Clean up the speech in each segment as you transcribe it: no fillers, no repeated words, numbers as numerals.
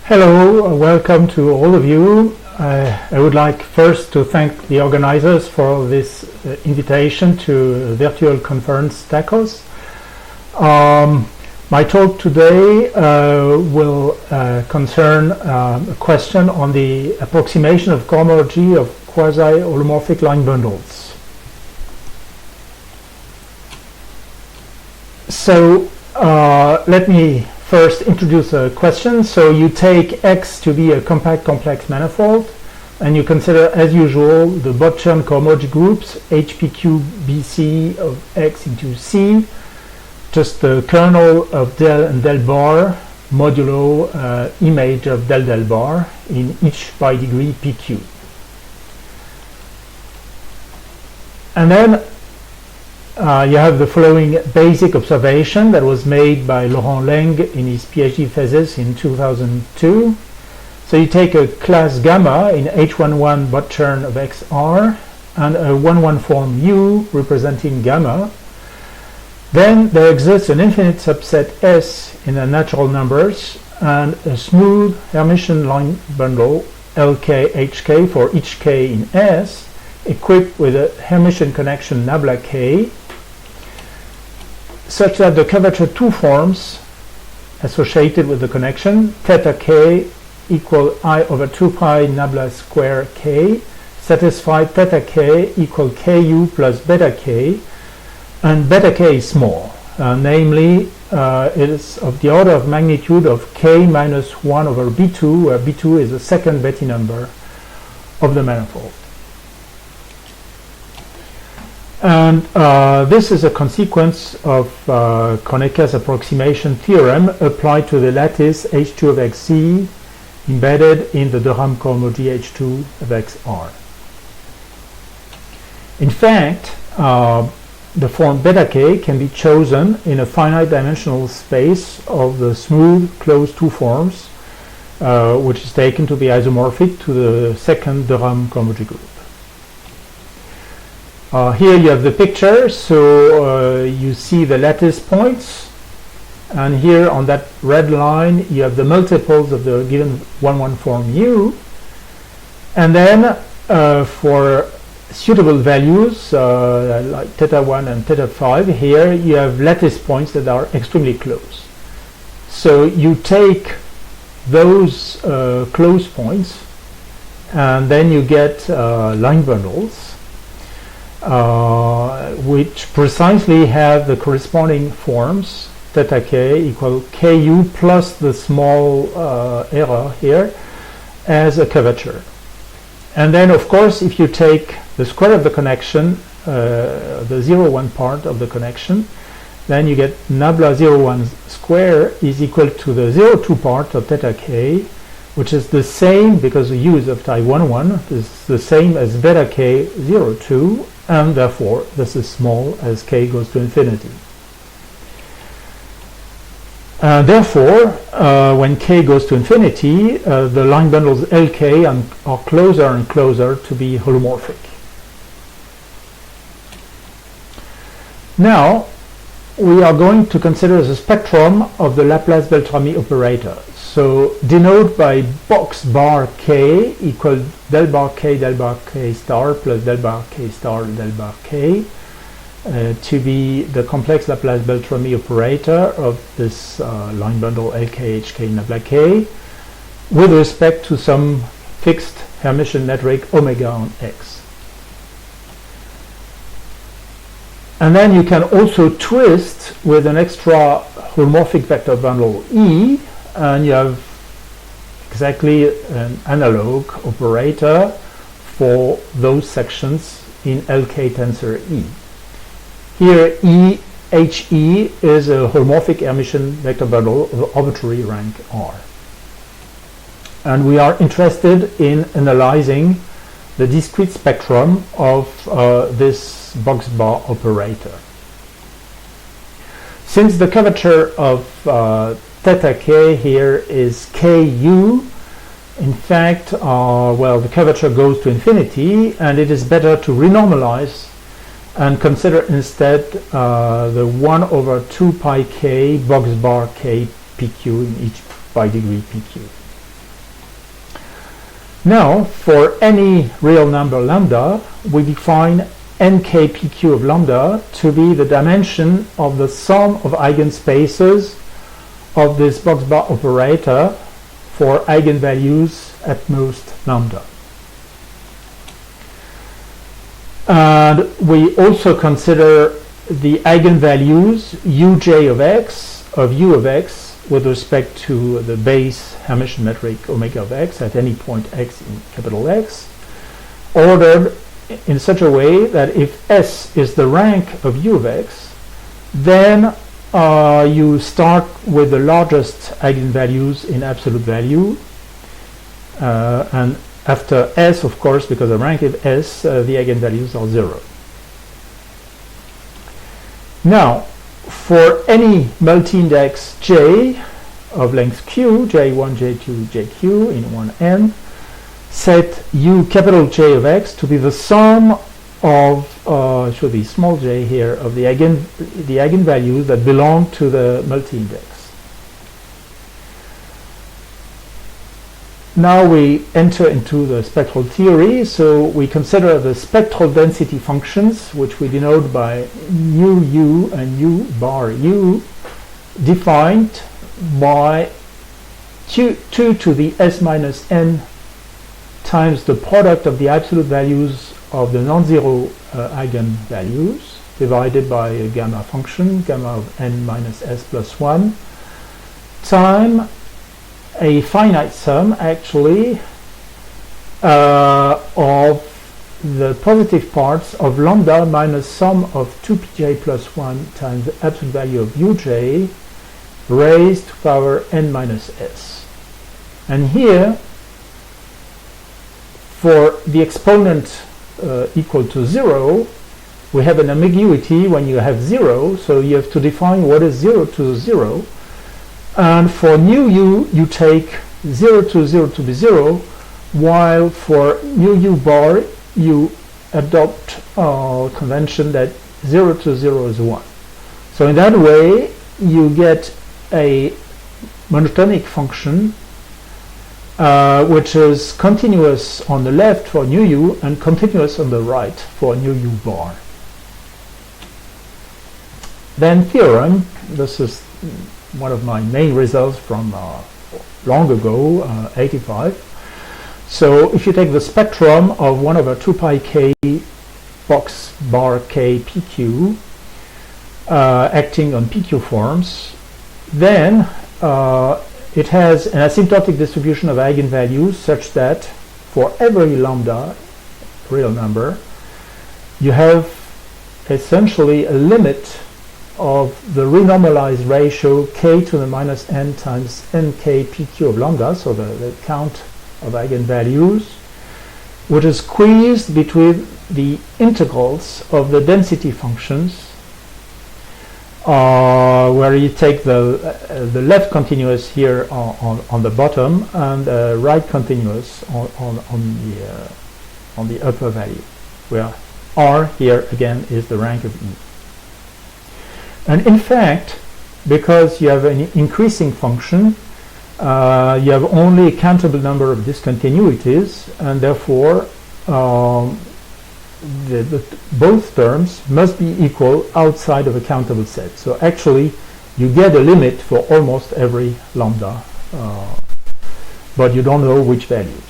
Hello, welcome to all of you. I would like first to thank the organizers for this invitation to virtual conference TACOS. My talk today will concern a question on the approximation of cohomology of quasi-holomorphic line bundles. So let me first introduce a question. So you take X to be a compact complex manifold, and you consider, as usual, the Chern cohomology groups HPQ BC of X into C, just the kernel of del and del bar modulo image of del del bar in each by degree PQ. And then you have the following basic observation that was made by Laurent Leng in his PhD thesis in 2002. So you take a class gamma in H11 Chern of XR and a 1-1 form U representing gamma. Then there exists an infinite subset S in the natural numbers and a smooth Hermitian line bundle LK HK for each K in S, equipped with a Hermitian connection nabla K, such that the curvature 2 forms associated with the connection, theta K equal I over 2 pi nabla square K, satisfy theta K equal Ku plus beta K, and beta K is small, namely it is of the order of magnitude of K minus 1 over B2, where B2 is the second Betti number of the manifold. And this is a consequence of Kroneker's approximation theorem applied to the lattice H2 of XZ embedded in the Durham cohomology H2 of XR. In fact, the form beta K can be chosen in a finite dimensional space of the smooth closed 2 forms, which is taken to be isomorphic to the second Durham cohomology group. Here you have the picture, so you see the lattice points, and here on that red line you have the multiples of the given 1-1 form U, and then for suitable values like theta 1 and theta 5, here you have lattice points that are extremely close. So you take those close points and then you get line bundles which precisely have the corresponding forms theta K equal Ku plus the small error here as a curvature. And then of course if you take the square of the connection, the 0-1 part of the connection, then you get nabla 0-1 square is equal to the 0-2 part of theta K, which is the same, because the U is of type 1-1, is the same as beta K 0-2, and therefore this is small as K goes to infinity. Therefore, when K goes to infinity, the line bundles LK are closer and closer to be holomorphic. Now, we are going to consider the spectrum of the Laplace-Beltrami operator. So denote by box bar K equal del bar K star plus del bar K star del bar K to be the complex Laplace-Beltrami operator of this line bundle LK-HK nabla K with respect to some fixed Hermitian metric omega on X. And then you can also twist with an extra holomorphic vector bundle E, and you have exactly an analog operator for those sections in LK tensor E. Here E, HE is a holomorphic Hermitian vector bundle of arbitrary rank R. And we are interested in analyzing the discrete spectrum of this box bar operator. Since the curvature of theta K here is Ku, in fact, the curvature goes to infinity, and it is better to renormalize and consider instead the 1 over 2 pi K box bar K PQ in each by degree PQ. Now, for any real number lambda, we define nkpq of lambda to be the dimension of the sum of eigenspaces of this box bar operator for eigenvalues at most lambda. And we also consider the eigenvalues uj of x of u of x with respect to the base Hermitian metric omega of x at any point x in capital X, ordered in such a way that if S is the rank of u of x, then you start with the largest eigenvalues in absolute value, and after S, of course, because the rank is S, the eigenvalues are 0. Now, for any multi-index j of length q, j1, j2, jq in 1n, set u capital J of x to be the sum of, should be small j here, of the eigenvalues that belong to the multi-index. Now we enter into the spectral theory, so we consider the spectral density functions, which we denote by nu u and u bar u, defined by 2 to the s minus n times the product of the absolute values of the non-zero eigenvalues divided by a gamma function, gamma of n minus s plus 1, time a finite sum actually of the positive parts of lambda minus sum of 2pj plus 1 times the absolute value of uj raised to power n minus s. And here, for the exponent equal to 0, we have an ambiguity when you have 0, so you have to define what is 0 to 0. And for nu u, you take 0 to 0 to be 0, while for nu u bar, you adopt a convention that 0 to 0 is 1. So in that way, you get a monotonic function which is continuous on the left for nu u and continuous on the right for nu u bar. Then theorem, this is one of my main results from long ago, 85. So if you take the spectrum of 1 over 2 pi k box bar k pq acting on pq forms, then it has an asymptotic distribution of eigenvalues such that for every lambda real number, you have essentially a limit of the renormalized ratio k to the minus n times nk pq of lambda, so the count of eigenvalues, which is squeezed between the integrals of the density functions, where you take the left continuous here on the bottom and the right continuous on the upper value, where r here again is the rank of E. And in fact, because you have an increasing function, you have only a countable number of discontinuities, and therefore both terms must be equal outside of a countable set. So actually, you get a limit for almost every lambda, but you don't know which values.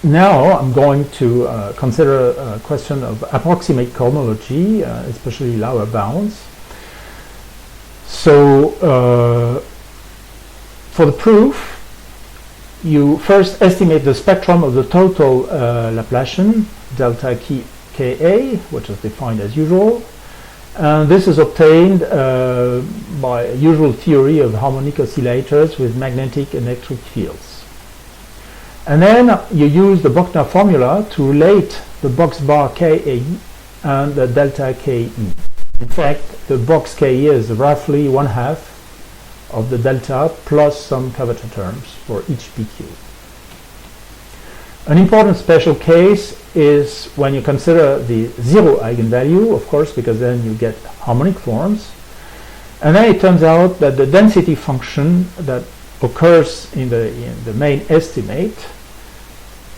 Now I'm going to consider a question of approximate cohomology, especially lower bounds. So for the proof, you first estimate the spectrum of the total Laplacian, delta Ka, which is defined as usual. And this is obtained by a usual theory of harmonic oscillators with magnetic and electric fields. And then you use the Bochner formula to relate the box bar Ka and the delta Ke. In fact, the box Ke is roughly 1/2 of the delta plus some curvature terms for each PQ. An important special case is when you consider the zero eigenvalue, of course, because then you get harmonic forms. And then it turns out that the density function that occurs in the main estimate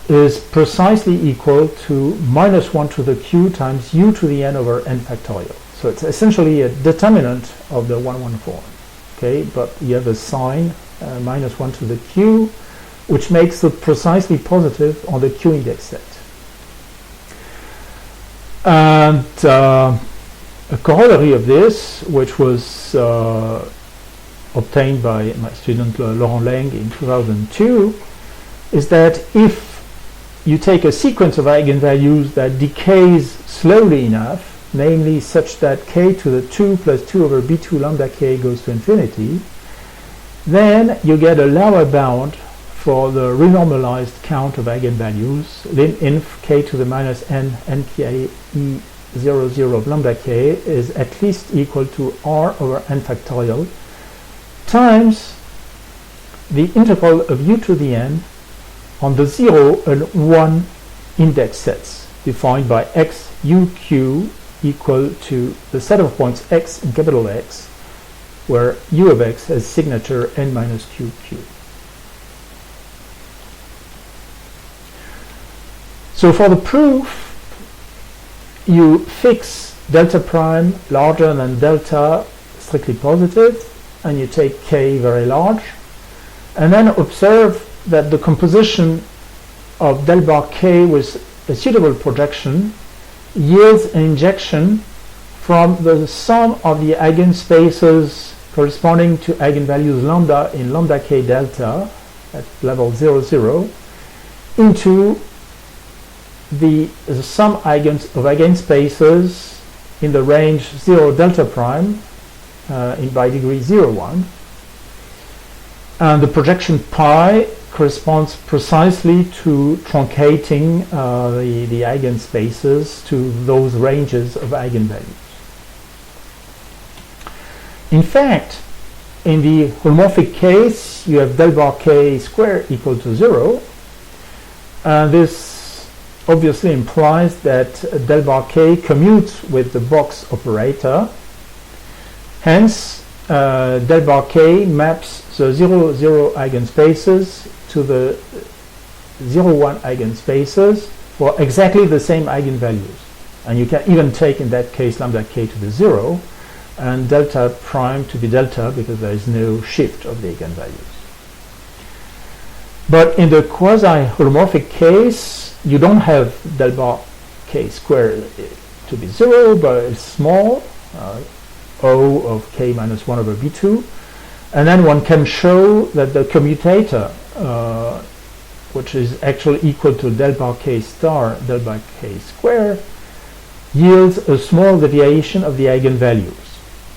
is precisely equal to minus 1 to the q times u to the n over n factorial. So it's essentially a determinant of the 114. Okay, but you have a sign minus 1 to the q, which makes it precisely positive on the q index set. And a corollary of this, which was obtained by my student Laurent Leng in 2002, is that if you take a sequence of eigenvalues that decays slowly enough, namely such that k to the 2 plus 2 over b2 lambda k goes to infinity, then you get a lower bound for the renormalized count of eigenvalues, lim inf k to the minus n nk e 0 0 of lambda k is at least equal to r over n factorial times the integral of u to the n on the 0 and 1 index sets defined by x u q equal to the set of points x in capital X, where u of x has signature n minus q q. So for the proof, you fix delta prime larger than delta strictly positive, and you take k very large, and then observe that the composition of del bar k with a suitable projection yields an injection from the sum of the eigenspaces corresponding to eigenvalues lambda in lambda k delta at level 0 0 into the sum of eigenspaces in the range 0 delta prime by degree 0 1, and the projection pi corresponds precisely to truncating the eigenspaces to those ranges of eigenvalues. In fact, in the holomorphic case, you have del bar k squared equal to 0, and this obviously implies that del bar k commutes with the box operator. Hence, del bar k maps the 0 0 eigenspaces to the 0 1 eigenspaces for exactly the same eigenvalues, and you can even take in that case lambda k to the 0 and delta prime to be delta because there is no shift of the eigenvalues. But in the quasi-holomorphic case, you don't have del bar k squared to be 0, but it's small, O of k minus 1 over b2, and then one can show that the commutator, which is actually equal to del bar k star del bar k squared, yields a small deviation of the eigenvalues.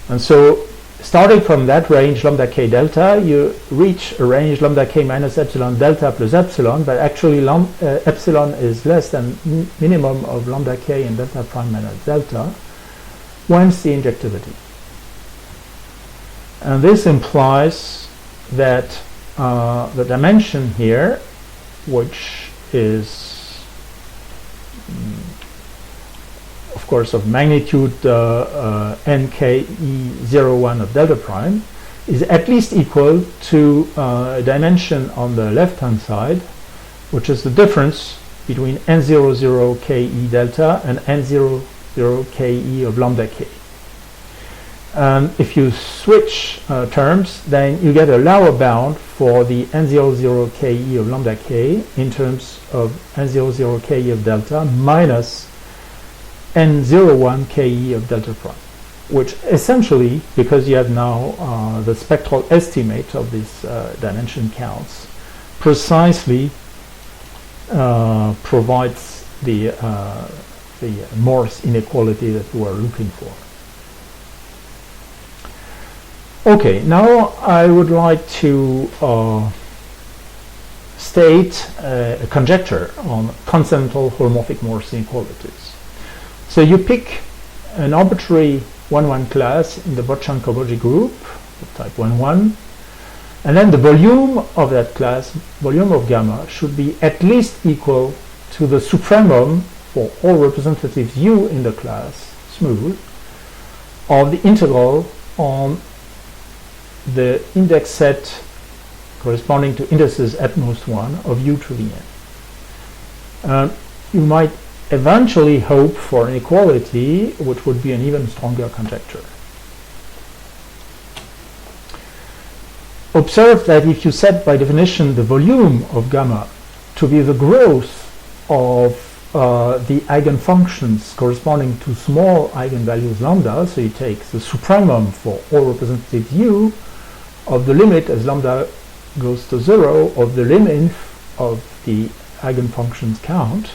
And so starting from that range lambda k delta, you reach a range lambda k minus epsilon delta plus epsilon, but actually epsilon is less than minimum of lambda k and delta prime minus delta, whence the injectivity. And this implies that the dimension here, which is of course of magnitude nke01 of delta prime, is at least equal to a dimension on the left hand side, which is the difference between n00 ke delta and n00 ke of lambda k. If you switch terms, then you get a lower bound for the n00 ke of lambda k in terms of n00 ke of delta minus n01 ke of delta prime, which essentially, because you have now the spectral estimate of these dimension counts, precisely provides the Morse inequality that we are looking for. Okay, now I would like to state a conjecture on transcendental holomorphic Morse inequalities. So you pick an arbitrary 1-1 class in the Botchan cohomology group, type 1-1, and then the volume of that class, volume of gamma, should be at least equal to the supremum for all representatives u in the class, smooth, of the integral on the index set corresponding to indices at most 1 of u to the n. You might eventually hope for an equality, which would be an even stronger conjecture. Observe that if you set by definition the volume of gamma to be the growth of the eigenfunctions corresponding to small eigenvalues lambda, so you take the supremum for all representative u of the limit as lambda goes to 0 of the limit of the eigenfunctions count.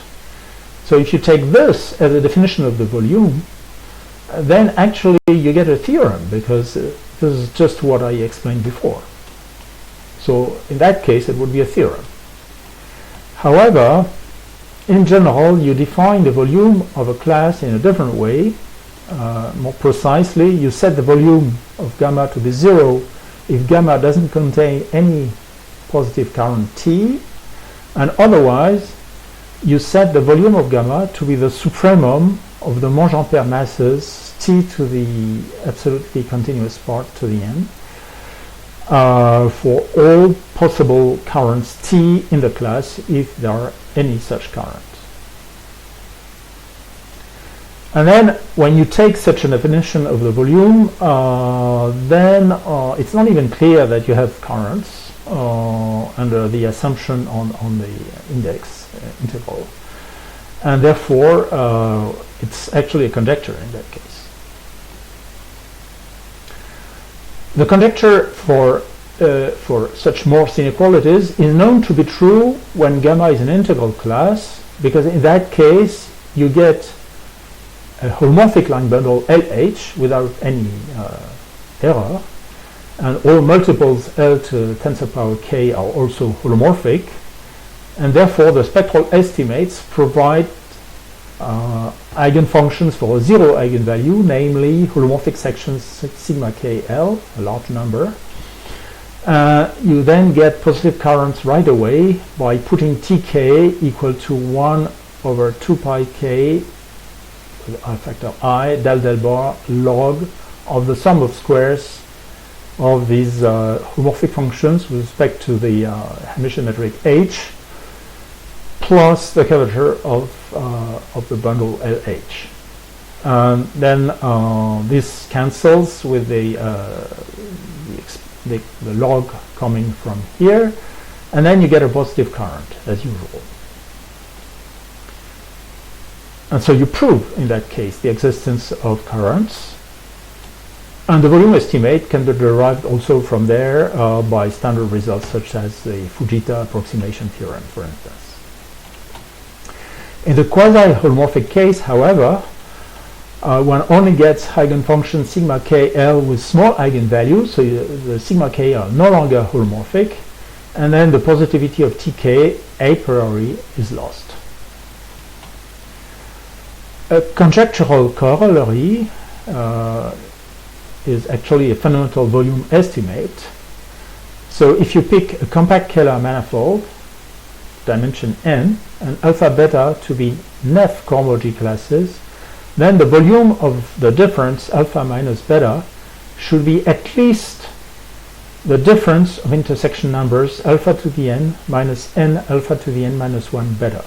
So if you take this as a definition of the volume, then actually you get a theorem, because this is just what I explained before. So in that case it would be a theorem. However, in general you define the volume of a class in a different way. More precisely, you set the volume of gamma to be 0 if gamma doesn't contain any positive current t, and otherwise you set the volume of gamma to be the supremum of the Jean-Pierre masses t to the absolutely continuous part to the n for all possible currents t in the class, if there are any such currents. And then when you take such a definition of the volume, then it's not even clear that you have currents under the assumption on the index integral, and therefore it's actually a conjecture in that case. The conjecture for such Morse inequalities is known to be true when gamma is an integral class, because in that case you get a holomorphic line bundle LH without any error, and all multiples L to tensor power k are also holomorphic, and therefore the spectral estimates provide eigenfunctions for a zero eigenvalue, namely holomorphic sections sigma k L, a large number. You then get positive currents right away by putting tk equal to 1 over 2 pi k a factor I del bar log of the sum of squares of these holomorphic functions with respect to the Hermitian metric H plus the curvature of the bundle LH. Then this cancels with the log coming from here, and then you get a positive current as usual. And so you prove in that case the existence of currents, and the volume estimate can be derived also from there by standard results such as the Fujita approximation theorem, for instance. In the quasi-holomorphic case, however, one only gets eigenfunction sigma k L with small eigenvalues, so the sigma k are no longer holomorphic, and then the positivity of tk a priori is lost. A conjectural corollary is actually a fundamental volume estimate. So if you pick a compact Kähler manifold, dimension n, and alpha beta to be Neff cohomology classes, then the volume of the difference alpha minus beta should be at least the difference of intersection numbers alpha to the n minus n alpha to the n minus 1 beta.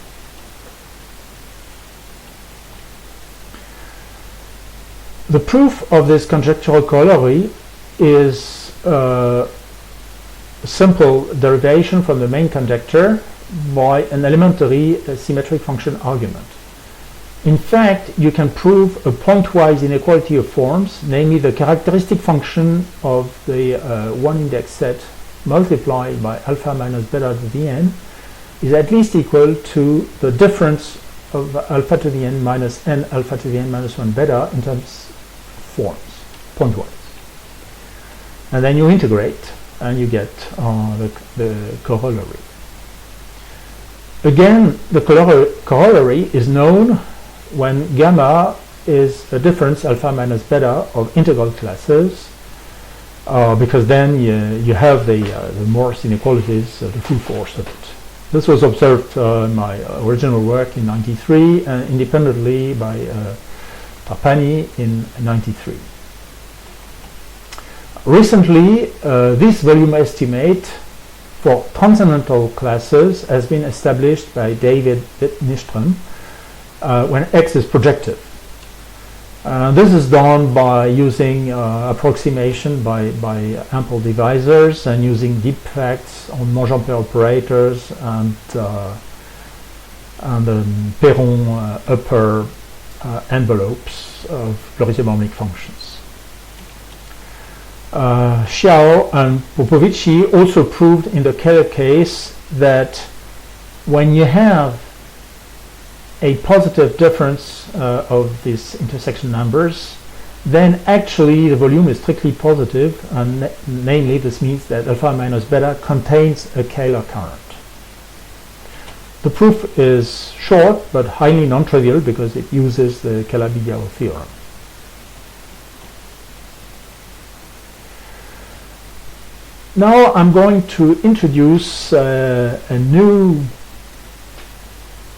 The proof of this conjectural corollary is a simple derivation from the main conjecture by an elementary symmetric function argument. In fact, you can prove a pointwise inequality of forms, namely the characteristic function of the one index set multiplied by alpha minus beta to the n is at least equal to the difference of alpha to the n minus n alpha to the n minus 1 beta in terms forms, pointwise. And then you integrate and you get the corollary. Again, the corollary is known when gamma is a difference alpha minus beta of integral classes, because then you have the Morse inequalities, the full force of it. This was observed in my original work in 93 and independently by Trapani in 93. Recently, this volume estimate for transcendental classes has been established by David Nystrom when X is projective. This is done by using approximation by ample divisors and using deep facts on Jean-Pierre operators and Perron upper envelopes of logarithmic functions. Xiao and Popovici also proved in the Kähler case that when you have a positive difference of these intersection numbers, then actually the volume is strictly positive, and namely this means that alpha minus beta contains a Kähler current. The proof is short but highly non-trivial because it uses the Kähler-Bigelow theorem. Now I'm going to introduce a new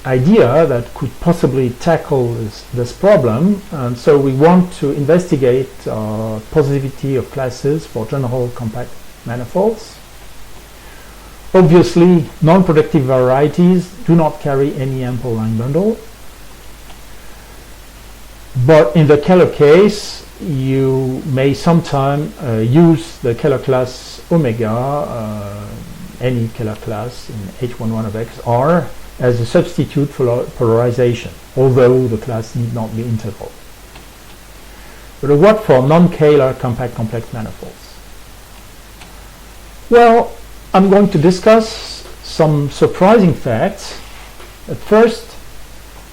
idea that could possibly tackle this problem, and so we want to investigate positivity of classes for general compact manifolds. Obviously, non-projective varieties do not carry any ample line bundle, but in the Kähler case you may sometime use the Kähler class omega, any Kähler class in H11 of X R, as a substitute for polarization, although the class need not be integral. But what for non-Kähler compact complex manifolds? Well, I'm going to discuss some surprising facts. At first,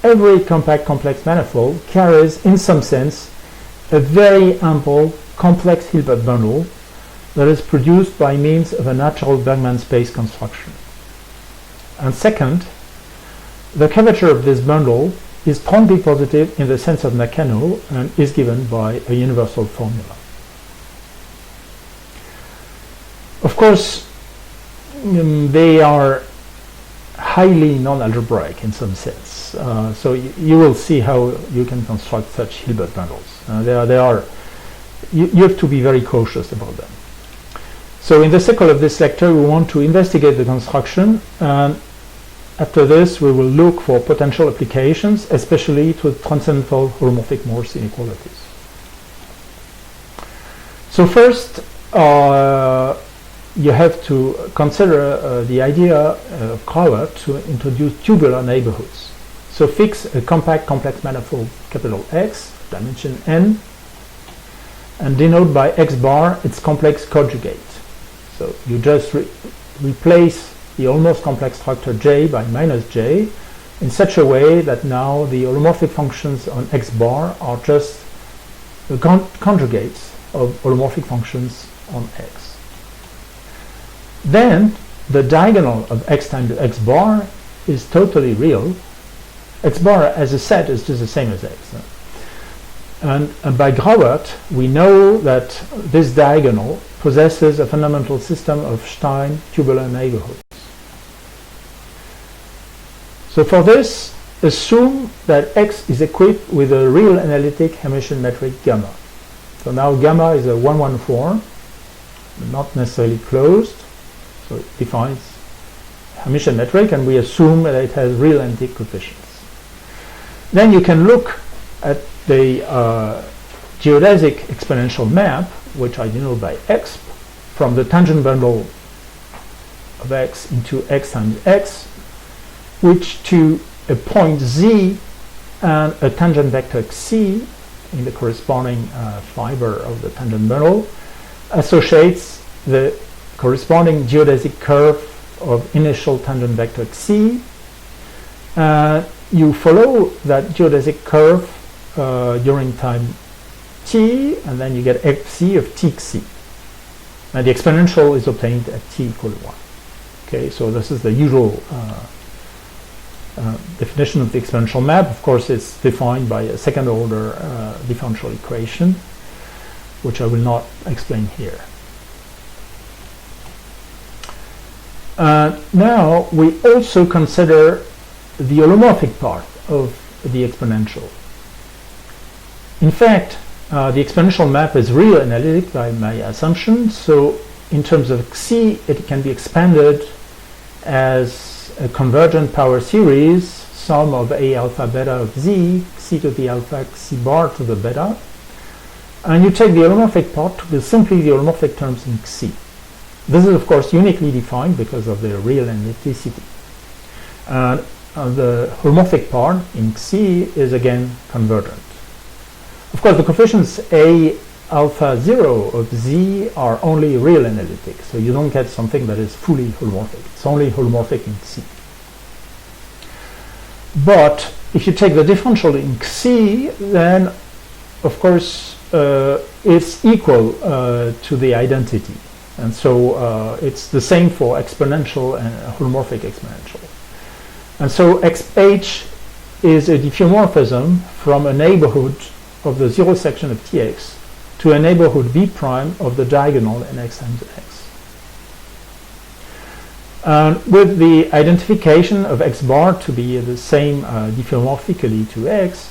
every compact complex manifold carries, in some sense, a very ample complex Hilbert bundle that is produced by means of a natural Bergman space construction. And second, the curvature of this bundle is strongly positive in the sense of Nakano and is given by a universal formula. Of course, they are highly non-algebraic in some sense, so you will see how you can construct such Hilbert bundles. You have to be very cautious about them. So in the cycle of this lecture we want to investigate the construction, and after this we will look for potential applications, especially to transcendental holomorphic Morse inequalities. So first you have to consider the idea of Kähler to introduce tubular neighborhoods. So fix a compact complex manifold capital X, dimension n, and denote by x bar its complex conjugate. So you just replace the almost complex structure j by minus j in such a way that now the holomorphic functions on x bar are just the conjugates of holomorphic functions on x. Then the diagonal of x times x bar is totally real. X bar as a set is just the same as x. And by Grauert we know that this diagonal possesses a fundamental system of Stein tubular neighborhoods. So for this, assume that X is equipped with a real analytic Hermitian metric gamma. So now gamma is a 1-1 form, not necessarily closed, so it defines Hermitian metric, and we assume that it has real analytic coefficients. Then you can look at the geodesic exponential map, which I denote by X, from the tangent bundle of X into X times X, which to a point Z and a tangent vector C in the corresponding fiber of the tangent bundle associates the corresponding geodesic curve of initial tangent vector C. You follow that geodesic curve during time t, and then you get fc of tc. And the exponential is obtained at t equal to 1. Okay, so this is the usual definition of the exponential map. Of course, it's defined by a second order differential equation, which I will not explain here. Now we also consider the holomorphic part of the exponential. In fact, the exponential map is real analytic by my assumption, so in terms of xi, it can be expanded as a convergent power series, sum of a alpha beta of z, xi to the alpha, xi bar to the beta, and you take the holomorphic part to be simply the holomorphic terms in xi. This is of course uniquely defined because of the real analyticity. And the holomorphic part in xi is again convergent. Of course, the coefficients a alpha 0 of z are only real analytic, so you don't get something that is fully holomorphic. It's only holomorphic in xi. But if you take the differential in xi, then of course it's equal to the identity, and so it's the same for exponential and holomorphic exponential. And so xh is a diffeomorphism from a neighborhood of the zero section of tx to a neighborhood b prime of the diagonal in x times x. And with the identification of x bar to be the same diffeomorphically to x,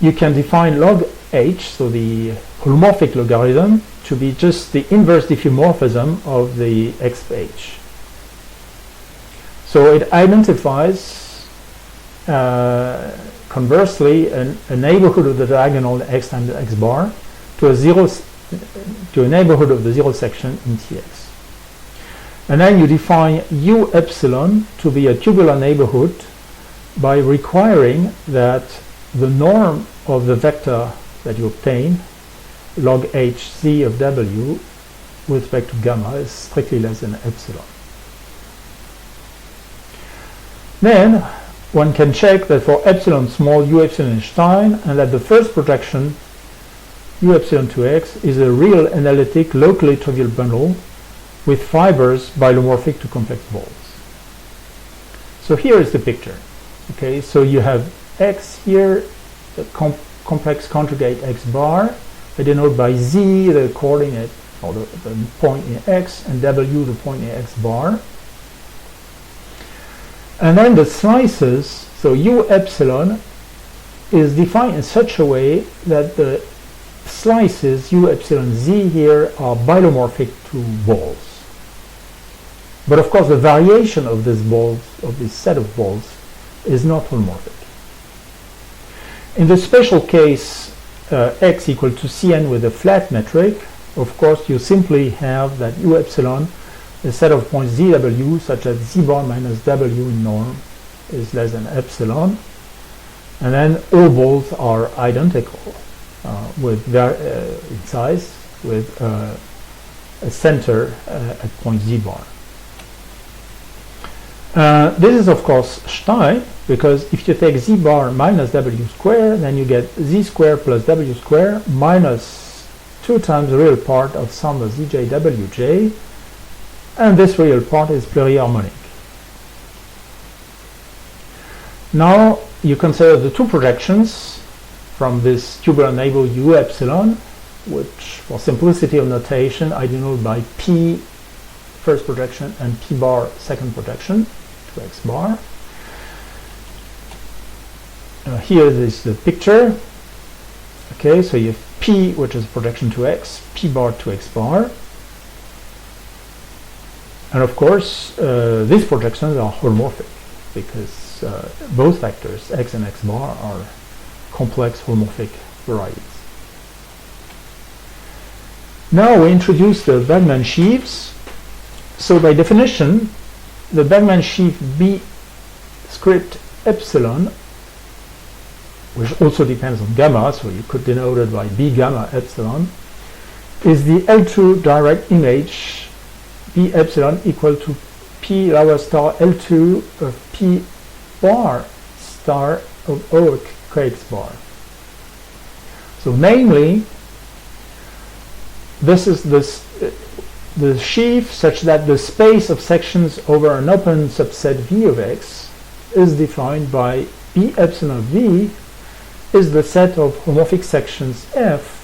you can define log h, so the holomorphic logarithm, to be just the inverse diffeomorphism of the xh. So it identifies conversely a neighborhood of the diagonal x times x bar to a neighborhood of the zero section in tx. And then you define u epsilon to be a tubular neighborhood by requiring that the norm of the vector that you obtain, log hc of w, with respect to gamma is strictly less than epsilon. Then one can check that for epsilon small u epsilon is Stein, and that the first projection u epsilon to x is a real analytic locally trivial bundle with fibers bilomorphic to complex balls. So here is the picture. Okay, so you have x here, the complex conjugate x bar, I denote by z the coordinate or the point in x, and w the point in x bar. And then the slices, so u epsilon is defined in such a way that the slices u epsilon z here are bilomorphic to balls. But of course the variation of this set of balls is not holomorphic. In the special case x equal to Cn with a flat metric, of course you simply have that u epsilon, a set of points zw such that z bar minus w in norm is less than epsilon, and then all balls are identical in size with a center at point z bar. This is of course Stein, because if you take z bar minus w square, then you get z square plus w square minus 2 times the real part of sum of zj wj, and this real part is pluriharmonic. Now you consider the two projections from this tubular neighborhood u epsilon, which for simplicity of notation I denote by p first projection and p bar second projection to x bar. Here is the picture. Okay, so you have p, which is projection to x, p bar to x bar, and of course these projections are holomorphic because both vectors x and x bar are complex holomorphic varieties. Now we introduce the Bergman sheaves. So by definition, the Bergman sheaf B script epsilon, which also depends on gamma, so you could denote it by B gamma epsilon, is the L2 direct image B epsilon equal to P lower star L2 of P bar star of O kx bar. So namely, this is the sheaf such that the space of sections over an open subset V of x is defined by B epsilon of V is the set of homomorphic sections F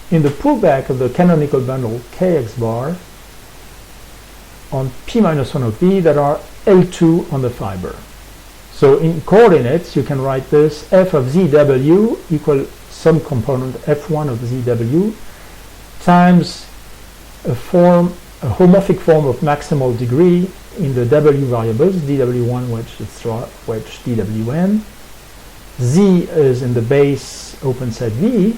in the pullback of the canonical bundle Kx bar on P minus 1 of V that are L2 on the fiber. So in coordinates you can write this F of ZW equal some component F1 of ZW times a homomorphic form of maximal degree in the W variables, dw1 wedge dwn. Z is in the base open set V.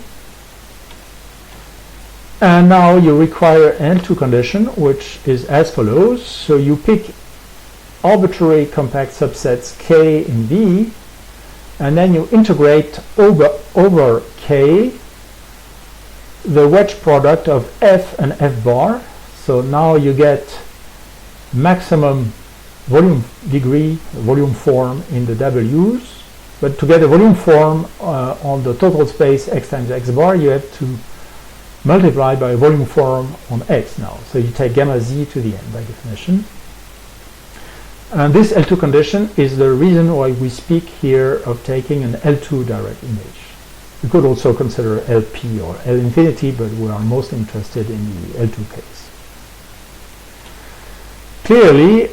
And now you require an L2 condition, which is as follows. So you pick arbitrary compact subsets K in V, and then you integrate over K the wedge product of F and F bar. So now you get maximum volume degree, volume form in the W's. But to get a volume form on the total space X times X bar, you have to multiply by a volume form on X now. So you take gamma Z to the n by definition. And this L2 condition is the reason why we speak here of taking an L2 direct image. You could also consider LP or L infinity, but we are most interested in the L2 case. Clearly,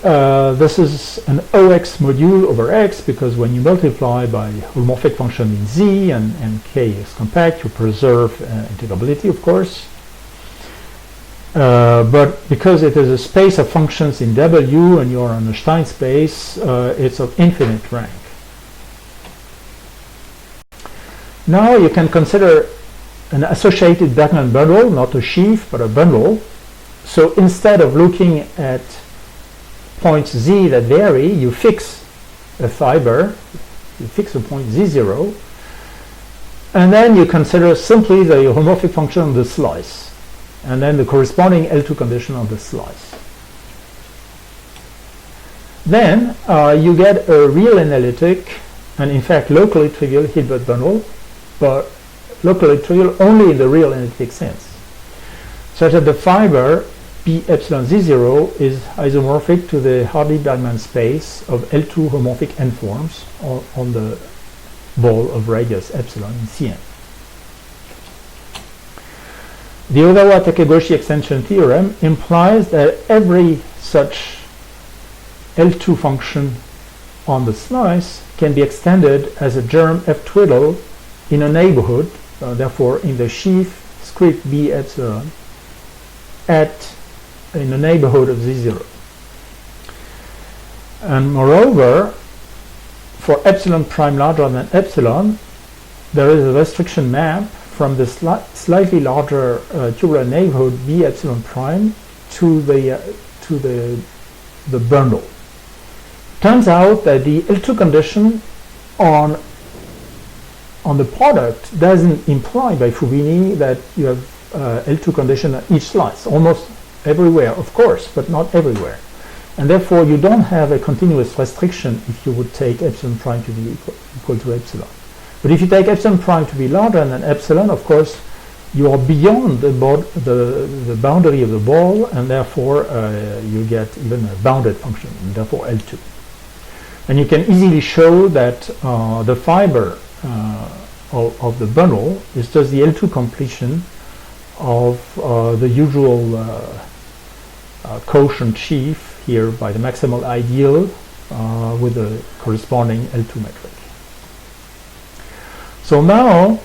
this is an OX module over X, because when you multiply by holomorphic function in Z and K is compact, you preserve integrability, of course. But because it is a space of functions in W and you are on a Stein space, it's of infinite rank. Now you can consider an associated Bergman bundle, not a sheaf, but a bundle. So instead of looking at points Z that vary, you fix a fiber, you fix a point Z0, and then you consider simply the homomorphic function of the slice, and then the corresponding L2 condition of the slice. Then you get a real analytic, and in fact locally trivial Hilbert bundle, but locally trivial only in the real analytic sense, such that the fiber B epsilon Z0 is isomorphic to the Hardy-Bergman space of L2 homomorphic n forms on the ball of radius epsilon in Cn. The Ozawa-Takeboshi extension theorem implies that every such L2 function on the slice can be extended as a germ F twiddle in a neighborhood, therefore in the sheaf script B epsilon in the neighborhood of Z0. And moreover, for epsilon prime larger than epsilon, there is a restriction map from the slightly larger tubular neighborhood B epsilon prime to the bundle. Turns out that the L2 condition on the product doesn't imply by Fubini that you have L2 condition at each slice. Almost everywhere, of course, but not everywhere. And therefore, you don't have a continuous restriction if you would take epsilon prime to be equal to epsilon. But if you take epsilon prime to be larger than epsilon, of course, you are beyond the boundary of the ball, and therefore you get even a bounded function, and therefore L2. And you can easily show that the fiber of the bundle is just the L2 completion of the usual quotient sheaf here by the maximal ideal with the corresponding L2 metric. So now,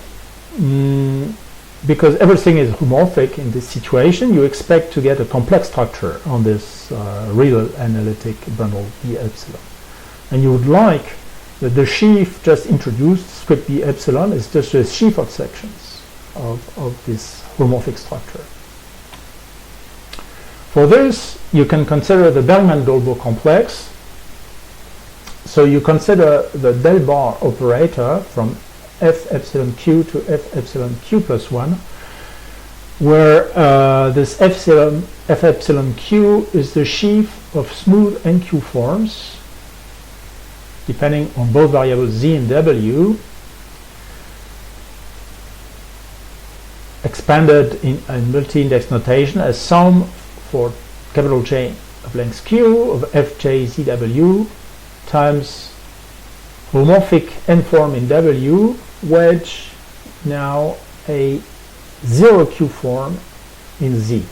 because everything is homomorphic in this situation, you expect to get a complex structure on this real analytic bundle B epsilon. And you would like that the sheaf just introduced, script B epsilon, is just a sheaf of sections of this homomorphic structure. For this, you can consider the Bergman Dolbeault complex. So you consider the del bar operator from F epsilon Q to F epsilon Q plus 1, where this F epsilon Q is the sheaf of smooth NQ forms, depending on both variables Z and W, expanded in multi-index notation as sum for capital J of length Q of Fj ZW times homomorphic n form in W, wedge now a 0Q form in Z.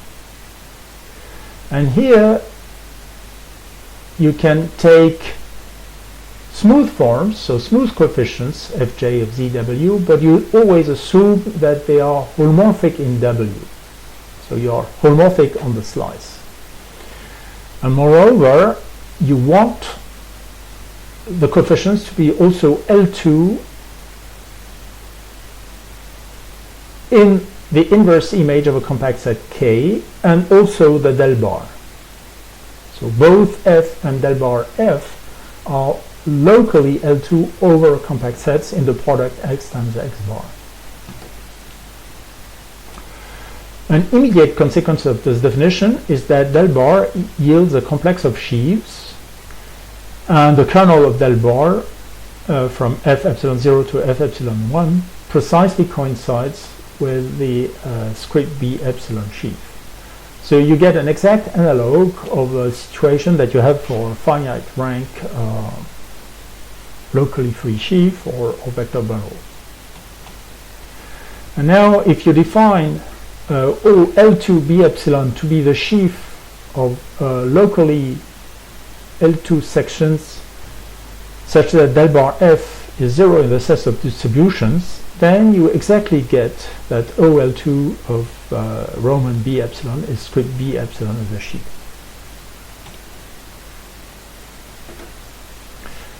And here you can take smooth forms, so smooth coefficients Fj of ZW, but you always assume that they are holomorphic in W. So you are holomorphic on the slice. And moreover, you want the coefficients to be also L2 in the inverse image of a compact set K, and also the del bar. So both F and del bar F are locally L2 over compact sets in the product X times X bar. An immediate consequence of this definition is that del bar yields a complex of sheaves, and the kernel of del bar from f epsilon 0 to f epsilon 1 precisely coincides with the script b epsilon sheaf. So you get an exact analog of a situation that you have for a finite rank locally free sheaf or vector bundle. And now if you define L2 b epsilon to be the sheaf of locally L2 sections such that del bar f is 0 in the set of distributions, then you exactly get that OL2 of Roman b epsilon is script b epsilon as a sheaf.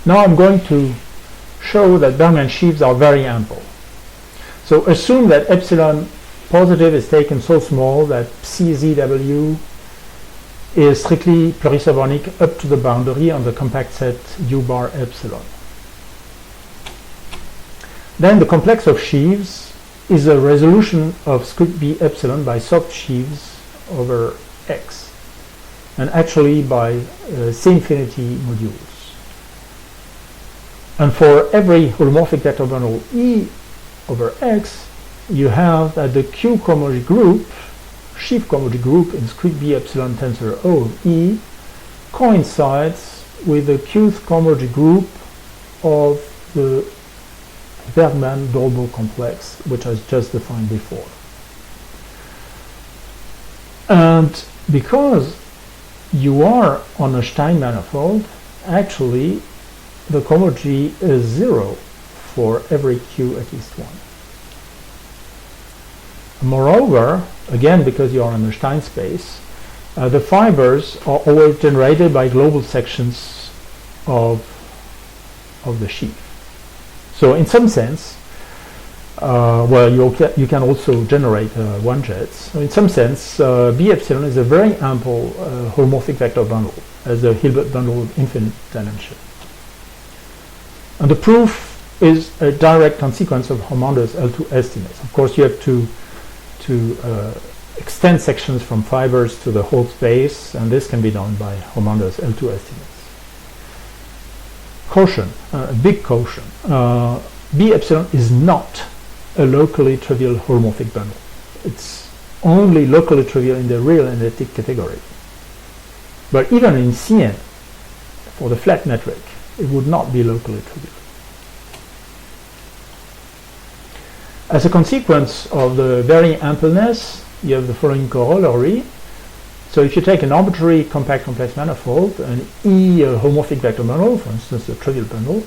Now I'm going to show that Bergman sheaves are very ample. So assume that epsilon positive is taken so small that CZW is strictly plurisymphonic up to the boundary on the compact set U bar epsilon. Then the complex of sheaves is a resolution of script b epsilon by soft sheaves over X, and actually by C infinity modules. And for every holomorphic vector bundle E over X, you have that the Q cohomology group, sheaf cohomology group in script b epsilon tensor O of E, coincides with the Qth cohomology group of the Bergman Dolbeault complex, which I just defined before. And because you are on a Stein manifold, actually the cohomology is 0 for every Q at least 1. Moreover, again because you are in a Stein space, the fibers are always generated by global sections of the sheaf. So in some sense, well, you can also generate one-jets. So in some sense, B epsilon is a very ample holomorphic vector bundle, as a Hilbert bundle of infinite dimension. And the proof is a direct consequence of Homander's L2 estimates. Of course, you have to extend sections from fibers to the whole space, and this can be done by Homander's L2 estimates. Caution, a big caution. B epsilon is not a locally trivial holomorphic bundle. It's only locally trivial in the real analytic category. But even in Cn, for the flat metric, it would not be locally trivial. As a consequence of the very ampleness, you have the following corollary. So if you take an arbitrary compact complex manifold, an E homomorphic vector bundle, for instance a trivial bundle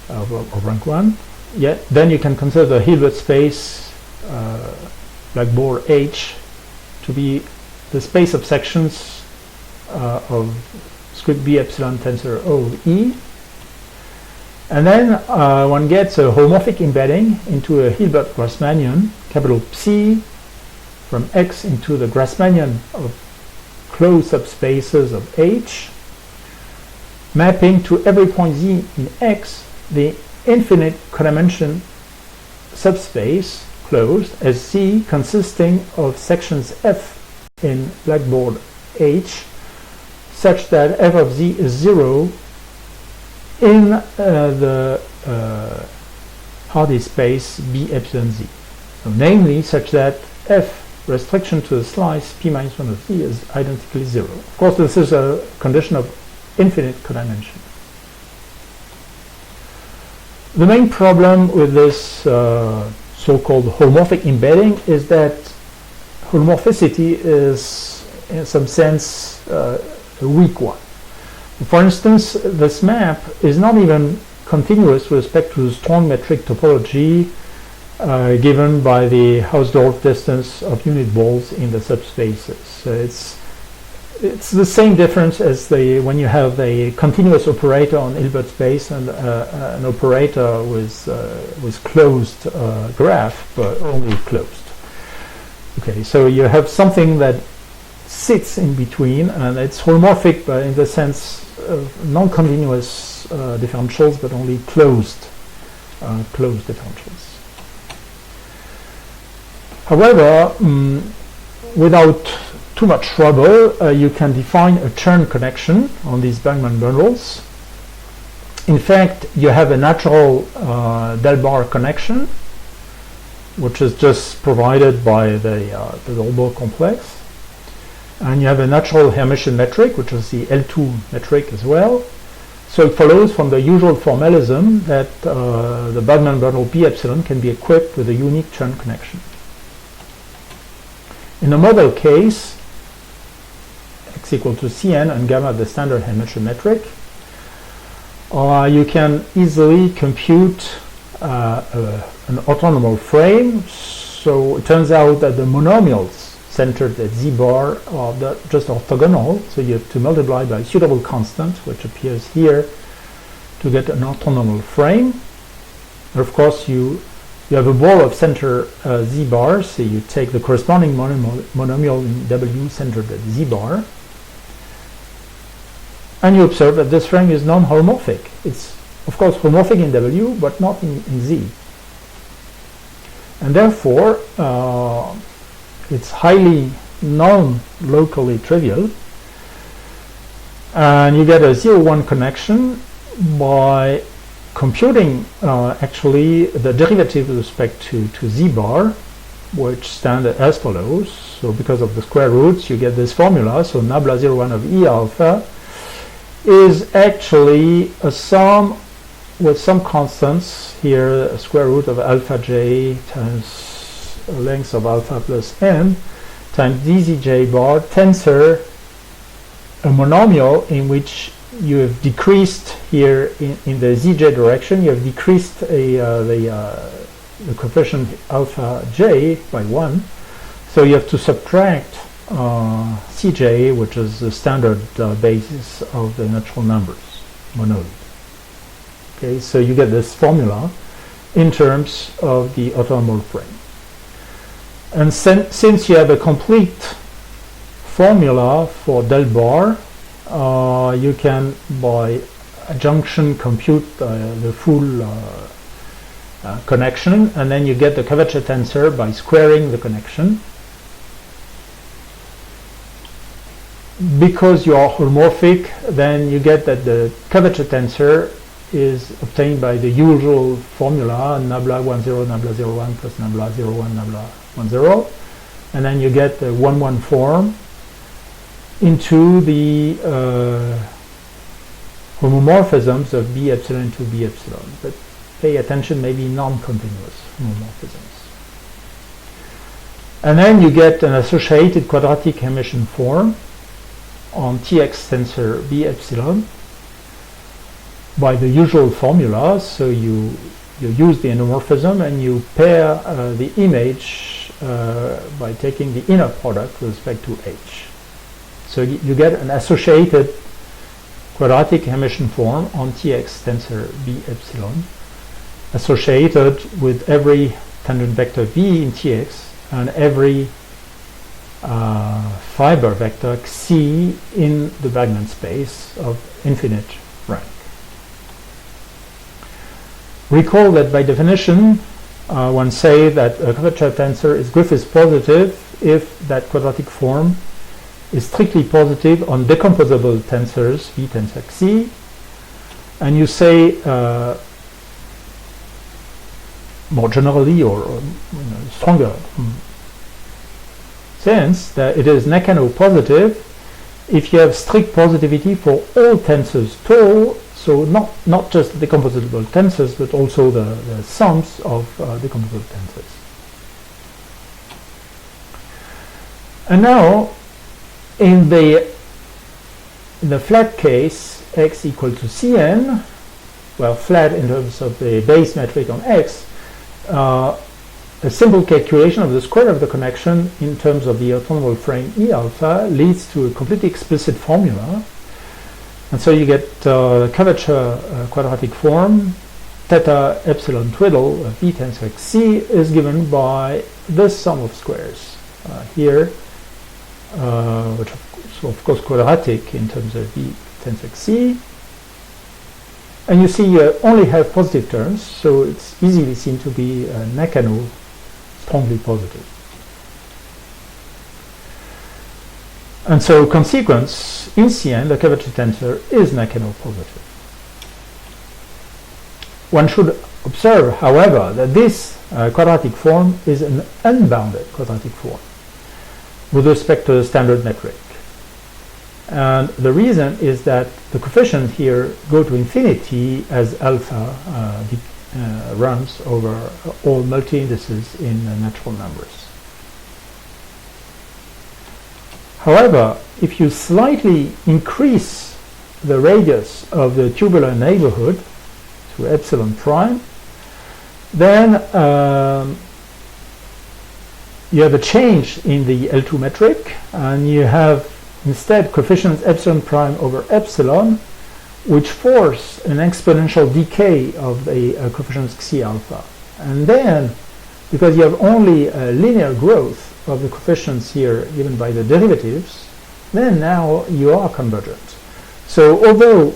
of rank 1, then you can consider the Hilbert space Blackboard H to be the space of sections of script B epsilon tensor O of E. And then one gets a holomorphic embedding into a Hilbert Grassmannian, capital Psi, from X into the Grassmannian of closed subspaces of H, mapping to every point Z in X the infinite codimension subspace closed as Z consisting of sections F in Blackboard H, such that f of Z is 0 in the Hardy space B epsilon Z. So namely such that f restriction to the slice p minus 1 of Z is identically 0. Of course, this is a condition of infinite codimension. The main problem with this so-called holomorphic embedding is that holomorphicity is, in some sense, a weak one. For instance, this map is not even continuous with respect to the strong metric topology given by the Hausdorff distance of unit balls in the subspaces. So it's the same difference as when you have a continuous operator on Hilbert space and an operator with closed graph, but only closed. Okay, so you have something that sits in between, and it's holomorphic, but in the sense of non-continuous differentials, but only closed differentials. However, without too much trouble, you can define a Chern connection on these Bergman bundles. In fact, you have a natural Dolbeault connection, which is just provided by the Dolbeault complex. And you have a natural Hermitian metric, which is the L2 metric as well. So it follows from the usual formalism that the Bergman bundle B epsilon can be equipped with a unique Chern connection. In a model case, x equal to Cn and gamma the standard Hermitian metric, you can easily compute an orthonormal frame. So it turns out that the monomials centered at z bar are just orthogonal, so you have to multiply by a suitable constant, which appears here, to get an orthonormal frame. And of course, you have a ball of center z bar, so you take the corresponding monomial in W centered at z bar, and you observe that this frame is non-holomorphic. It's of course holomorphic in W, but not in Z. And therefore, it's highly non-locally trivial, and you get a 0-1 connection by computing actually the derivative with respect to z bar, which stand as follows. So because of the square roots, you get this formula. So nabla 0,1 of E alpha is actually a sum with some constants here, a square root of alpha j times length of alpha plus n times dzj bar tensor a monomial in which you have decreased here in the zj direction, you have decreased the coefficient alpha j by 1. So you have to subtract Cj, which is the standard basis of the natural numbers, monoid. Okay, so you get this formula in terms of the orthonormal frame. And since you have a complete formula for del bar, you can, by adjunction, compute the full connection, and then you get the curvature tensor by squaring the connection. Because you are holomorphic, then you get that the curvature tensor is obtained by the usual formula, nabla 1 0 nabla 0 1 plus nabla 0 1 nabla 1 0, and then you get the 1 1 form into the homomorphisms of b epsilon to b epsilon. But pay attention, maybe non-continuous homomorphisms. And then you get an associated quadratic Hermitian form on Tx tensor b epsilon by the usual formula. So you use the endomorphism and you pair the image by taking the inner product with respect to h. So you get an associated quadratic Hermitian form on Tx tensor b epsilon associated with every tangent vector v in Tx and every fiber vector xi in the Bergman space of infinite rank. Recall that by definition, one say that a curvature tensor is Griffiths positive if that quadratic form is strictly positive on decomposable tensors v tensor xi, and you say more generally or stronger sense that it is Nakano positive if you have strict positivity for all tensors tau, so not just decomposable tensors but also the sums of decomposable tensors. And now in the flat case, x equal to Cn, well, flat in terms of the base metric on x, a simple calculation of the square of the connection in terms of the orthonormal frame E alpha leads to a completely explicit formula. And so you get curvature quadratic form. Theta epsilon twiddle of V tensor x C is given by the sum of squares here, which is of course quadratic in terms of V tensor x C. And you see you only have positive terms, so it's easily seen to be Nakano strongly positive. And so consequence, in Cn, the curvature tensor is Nakano positive. One should observe, however, that this quadratic form is an unbounded quadratic form with respect to the standard metric. And the reason is that the coefficients here go to infinity as alpha runs over all multi-indices in natural numbers. However, if you slightly increase the radius of the tubular neighborhood to epsilon prime, then you have a change in the L2 metric, and you have instead coefficients epsilon prime over epsilon, which force an exponential decay of the coefficients xi alpha. And then, because you have only a linear growth of the coefficients here given by the derivatives, then now you are convergent. So although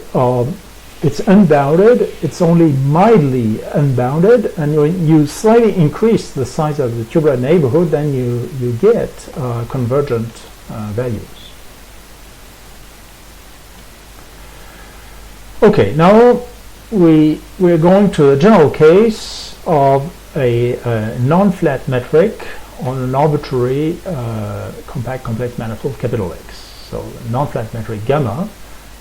it's unbounded, it's only mildly unbounded, and when you slightly increase the size of the tubular neighborhood, then you get convergent values. Okay, now we're going to a general case of a non-flat metric on an arbitrary compact complex manifold capital X. So non-flat metric gamma,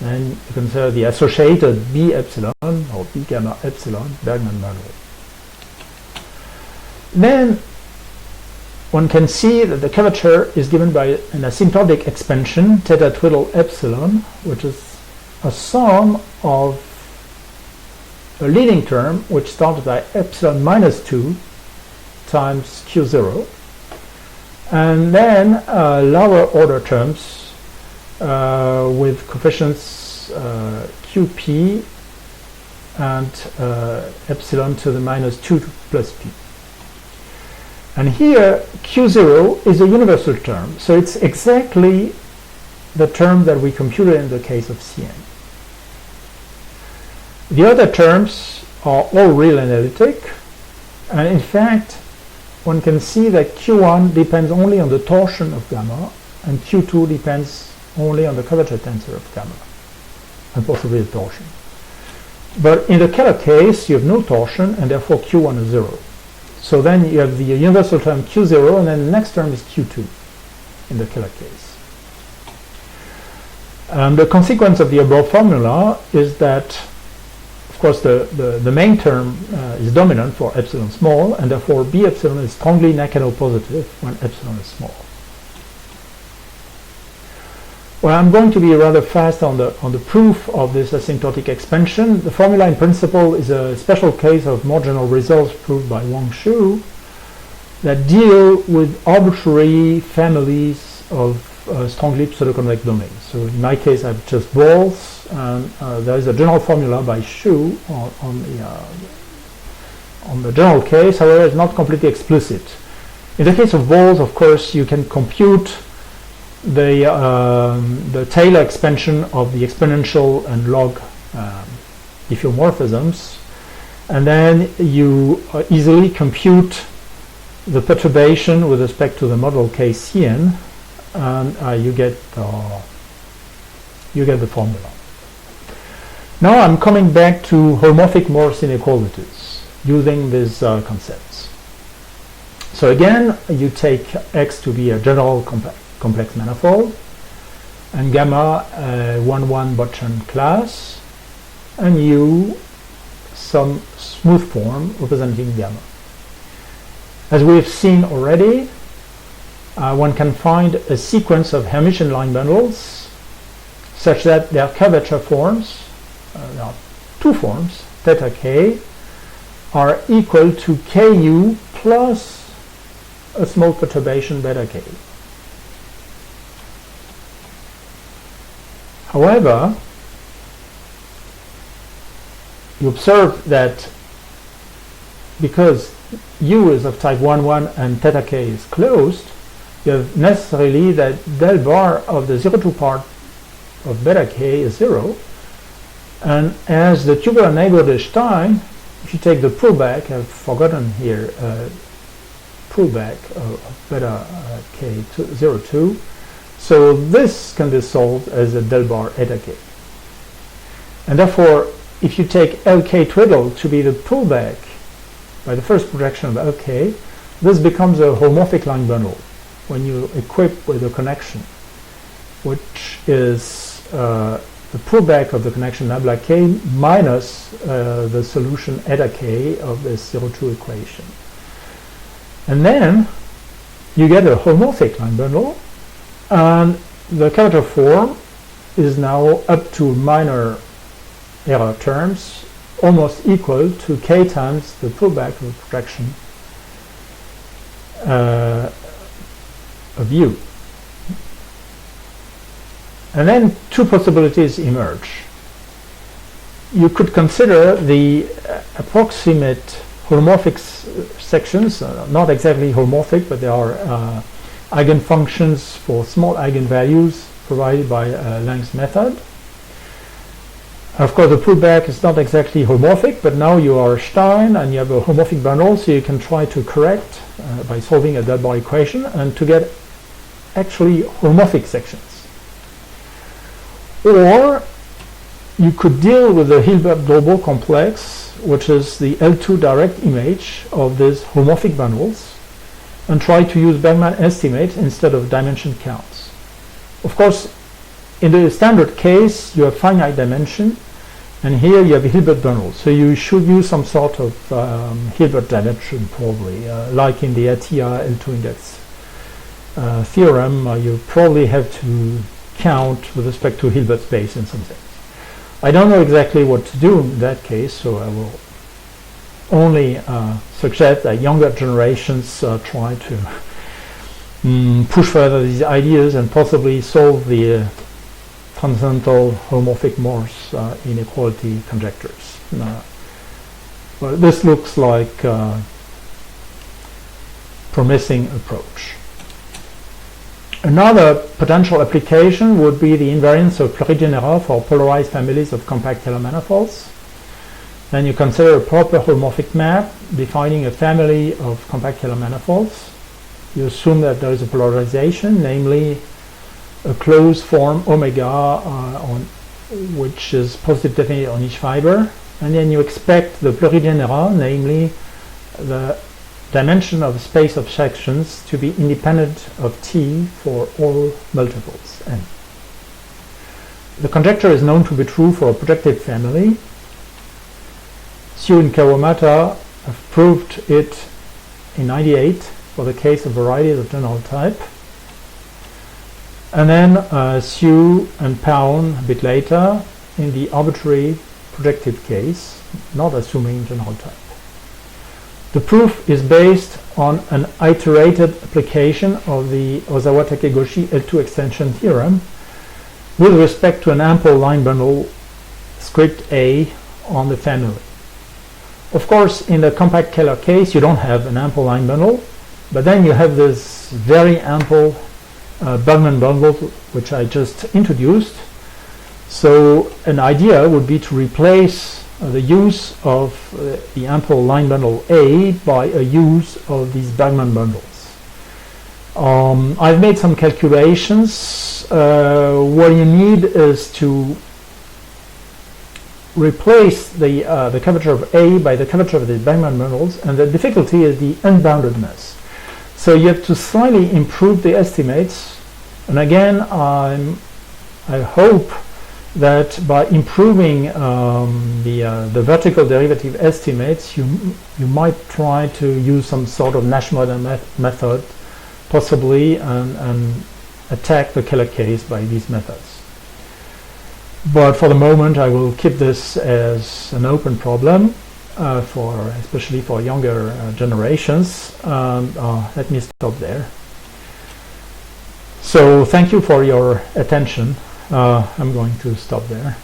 and you consider the associated B epsilon or B gamma epsilon Bergman model. Then one can see that the curvature is given by an asymptotic expansion theta twiddle epsilon, which is a sum of a leading term which starts by epsilon minus 2 times q0, and then lower order terms with coefficients qp and epsilon to the minus 2 plus p. And here q0 is a universal term, so it's exactly the term that we computed in the case of Cn. The other terms are all real analytic, and in fact one can see that q1 depends only on the torsion of gamma, and q2 depends only on the curvature tensor of gamma, and possibly the torsion. But in the Kähler case you have no torsion, and therefore q1 is 0. So then you have the universal term q0, and then the next term is q2 in the Kähler case. The consequence of the above formula is that, of course, the main term is dominant for epsilon small, and therefore B epsilon is strongly Nakano positive when epsilon is small. Well, I'm going to be rather fast on the proof of this asymptotic expansion. The formula in principle is a special case of more general results proved by Wang Shu that deal with arbitrary families of strongly pseudoconvex domains. So in my case I have just balls, and there is a general formula by Shu on the general case. However, it's not completely explicit. In the case of balls, of course, you can compute the Taylor expansion of the exponential and log diffeomorphisms, and then you easily compute the perturbation with respect to the model case Cn, and you get the formula. Now I'm coming back to holomorphic Morse inequalities using these concepts. So again, you take X to be a general complex manifold, and gamma 1,1 Botchan class, and U some smooth form representing gamma. As we have seen already, one can find a sequence of hermitian line bundles such that their curvature forms, there are two forms, theta k, are equal to ku plus a small perturbation beta k. However, you observe that because U is of type 1, 1 and theta k is closed, you have necessarily that del bar of the 0, 2 part of beta k is 0. And as the tubular neighborhood is Stein, if you take the pullback, I've forgotten here, pullback of beta k to 0, 2. So this can be solved as a del bar eta k. And therefore, if you take Lk twiddle to be the pullback by the first projection of Lk, this becomes a holomorphic line bundle when you equip with a connection, which is the pullback of the connection nabla k minus the solution eta k of this 0,2 equation. And then you get a holomorphic line bundle, and the curvature form is now up to minor error terms almost equal to k times the pullback of the projection of U. And then two possibilities emerge. You could consider the approximate holomorphic sections, not exactly holomorphic, but they are eigenfunctions for small eigenvalues provided by Lang's method. Of course, the pullback is not exactly holomorphic, but now you are Stein and you have a holomorphic bundle, so you can try to correct by solving a del bar equation and to get actually holomorphic sections. Or you could deal with the Hilbert Dolbeault complex, which is the L2 direct image of these holomorphic bundles, and try to use Bergman estimates instead of dimension counts. Of course, in the standard case, you have finite dimension, and here you have Hilbert bundles. So you should use some sort of Hilbert dimension, probably, like in the ATIA L2 index theorem. You probably have to count with respect to Hilbert space in some sense. I don't know exactly what to do in that case, so I will only suggest that younger generations try to push further these ideas and possibly solve the transcendental holomorphic Morse inequality conjectures. Well, this looks like a promising approach. Another potential application would be the invariance of plurigenera for polarized families of compact Kähler manifolds. Then you consider a proper holomorphic map defining a family of compact Kähler manifolds. You assume that there is a polarization, namely a closed form omega on which is positive definite on each fiber, and then you expect the plurigenera, namely the dimension of space of sections, to be independent of T for all multiples n. The conjecture is known to be true for a projective family. Hsu and Kawamata have proved it in 98 for the case of varieties of general type. And then Hsu and Pound a bit later in the arbitrary projective case, not assuming general type. The proof is based on an iterated application of the Ozawa-Takegoshi L2 extension theorem with respect to an ample line bundle script A on the family. Of course, in the compact Kähler case, you don't have an ample line bundle, but then you have this very ample Bergman bundle, which I just introduced. So an idea would be to replace the use of the ample line bundle A by a use of these Bergman bundles. I've made some calculations. What you need is to replace the curvature of A by the curvature of the Bergman bundles, and the difficulty is the unboundedness. So you have to slightly improve the estimates, and again I hope that by improving the vertical derivative estimates, you might try to use some sort of Nash model method, possibly, and attack the Kähler case by these methods. But for the moment, I will keep this as an open problem, especially for younger generations. Let me stop there. So thank you for your attention. I'm going to stop there.